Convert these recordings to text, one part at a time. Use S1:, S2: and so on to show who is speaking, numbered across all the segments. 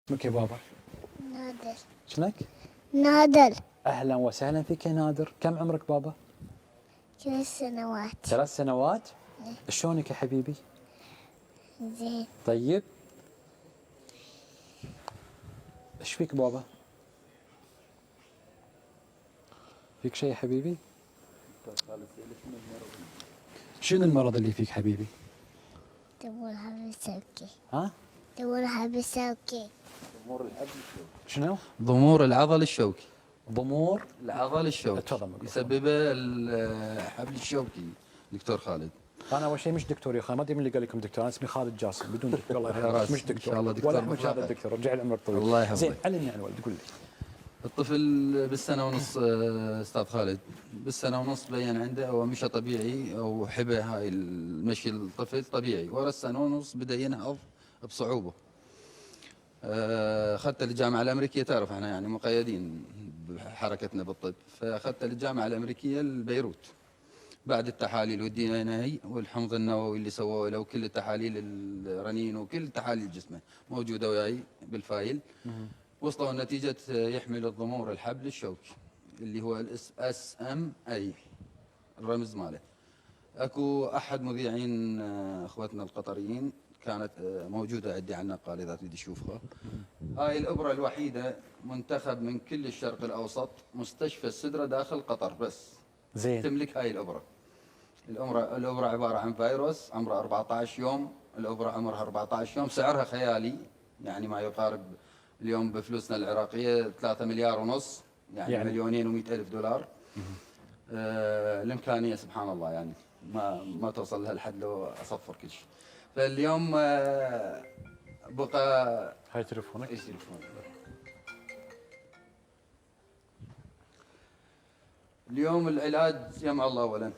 S1: اسمك يا بابا؟
S2: نادر.
S1: شنك؟
S2: نادر.
S1: اهلا وسهلا فيك يا نادر، كم عمرك بابا؟
S2: 3 سنوات.
S1: 3 سنوات؟ شلونك يا حبيبي؟
S2: زين.
S1: طيب ايش فيك بابا؟ فيك شيء يا حبيبي؟ شنو المرض اللي فيك حبيبي؟
S2: دورها بسوكي.
S1: ها؟
S2: دورها بسوكي.
S1: شنو؟
S3: ضمور العضل الشوكي.
S1: ضمور
S3: العضل الشوكي
S1: تفضل ميكروفون.
S3: يسببه الحبل الشوكي دكتور خالد.
S1: انا اول شيء مش دكتور يا اخوان، ما ادري من اللي قال لكم دكتور، انا اسمي خالد جاسم بدون دكتور. الله يحفظك مش دكتور
S3: إن شاء الله دكتور
S1: ولا احمد
S3: مفرح.
S1: هذا الدكتور، رجع العمر الطويل.
S3: الله يحفظك.
S1: زين علمني عن الولد، قول لي.
S3: الطفل بالسنة ونص استاذ خالد، بالسنة ونص بين عنده هو مشى طبيعي او حبه هاي المشي الطفل طبيعي، ورا السنة ونص بدا ينهض بصعوبة. اخذته للجامعة الامريكية، تعرف احنا يعني مقيدين بحركتنا بالطب، فاخذته للجامعة الامريكية لبيروت. بعد التحاليل والدي ان اي والحمض النووي اللي سووه له وكل التحاليل الرنين وكل تحاليل جسمه موجوده وياي بالفايل، وصلوا نتيجه يحمل الضمور الحبل الشوكي اللي هو الاس ام اي الرمز ماله. اكو احد مذيعين اخوتنا القطريين كانت موجوده عندي على النقال اذا تريد تشوفها. هاي الابره الوحيده منتخب من كل الشرق الاوسط، مستشفى السدره داخل قطر بس
S1: زين.
S3: تملك هاي الابره. الابره عباره عن فيروس عمره 14 يوم، الابره عمرها 14 يوم، سعرها خيالي يعني ما يقارب اليوم بفلوسنا العراقيه 3 مليار ونص، يعني مليونين و100 الف دولار. الامكانيه سبحان الله يعني ما توصل لها الحد لو اصفر كل شيء. فاليوم بقى
S1: هاي تليفونك؟
S3: ايش تليفونك؟ اليوم العلاج يمع الله اولا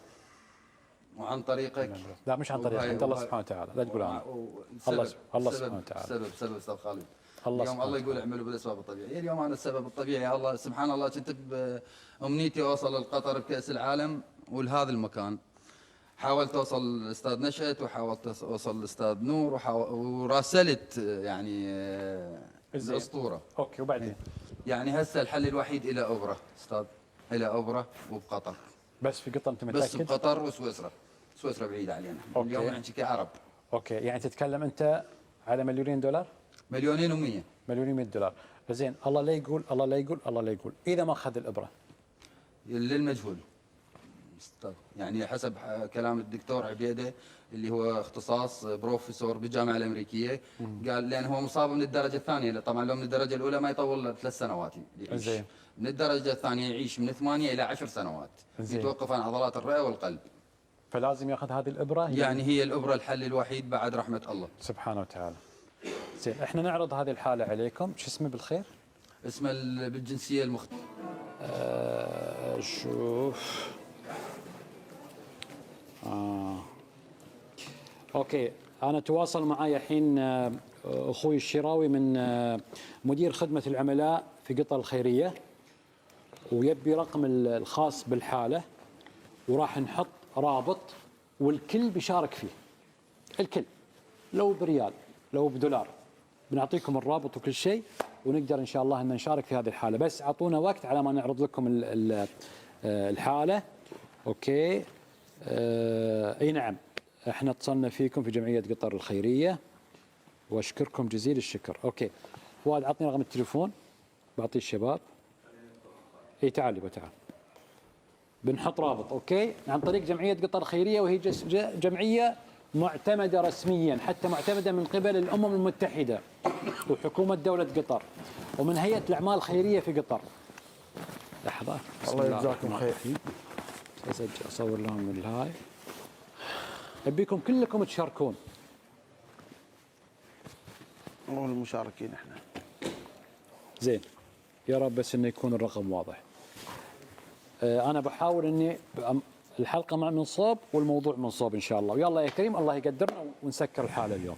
S3: وعن طريقك.
S1: لا مش عن طريقك انت، الله سبحانه وتعالى، لا تقول انا. الله سبحانه وتعالى.
S3: سبب استاذ خالد.
S1: الله
S3: اليوم الله يقول اعملوا بالاسباب الطبيعيه، اليوم انا السبب الطبيعي. الله سبحان الله كنت بامنيتي اوصل لقطر بكاس العالم ولهذا المكان. حاولت اوصل الاستاذ نشأت وحاولت اوصل الاستاذ نور وراسلت يعني الاسطوره.
S1: اوكي وبعدين؟
S3: يعني هسه الحل الوحيد الى اوبرا استاذ، الى اوبرا وبقطر.
S1: بس في قطر انت متاكد؟
S3: بس بقطر وسويسرا، سويسرا بعيده علينا.
S1: أوكي.
S3: اليوم نحكي كعرب.
S1: اوكي يعني تتكلم انت على مليونين دولار؟
S3: مليونين و100.
S1: مليونين $100. زين الله لا يقول الله لا يقول الله لا يقول، اذا ما اخذ الابره
S3: للمجهول استاذ، يعني حسب كلام الدكتور عبيده اللي هو اختصاص بروفيسور بالجامعه الامريكيه، قال لان هو مصاب من الدرجه الثانيه، طبعا لو من الدرجه الاولى ما يطول 3 سنوات يعيش.
S1: زين.
S3: من الدرجه الثانيه يعيش من 8 الى 10 سنوات.
S1: زين.
S3: يتوقف عن عضلات الرئه والقلب.
S1: فلازم ياخذ هذه الابره.
S3: يعني هي الابره الحل الوحيد بعد رحمه الله
S1: سبحانه وتعالى. زين احنا نعرض هذه الحاله عليكم، شو اسمه بالخير؟
S3: اسمه بالجنسيه المختلفه.
S1: شوف اوكي انا تواصل معي الحين اخوي الشراوي من مدير خدمه العملاء في قطر الخيريه، ويبي رقم الخاص بالحاله، وراح نحط رابط والكل بيشارك فيه، الكل لو بريال لو بدولار بنعطيكم الرابط وكل شيء، ونقدر ان شاء الله ان نشارك في هذه الحاله. بس اعطونا وقت على ما نعرض لكم الحاله. اوكي اي نعم احنا اتصلنا فيكم في جمعيه قطر الخيريه واشكركم جزيل الشكر. اوكي فؤاد عطني رقم التليفون بعطيه الشباب. اي تعال يبا تعال، بنحط رابط اوكي عن طريق جمعيه قطر الخيريه، وهي جمعيه معتمده رسميا، حتى معتمده من قبل الامم المتحده وحكومه دوله قطر ومن هيئه الاعمال الخيريه في قطر. لحظه
S4: الله يجزاكم خير.
S1: اسجل اصور لهم الهاي، ابيكم كلكم تشاركون.
S4: والمشاركين احنا.
S1: زين يا رب بس انه يكون الرقم واضح. انا بحاول اني الحلقه مع من صوب والموضوع من صوب ان شاء الله، ويلا يا كريم الله يقدرنا ونسكر الحاله اليوم.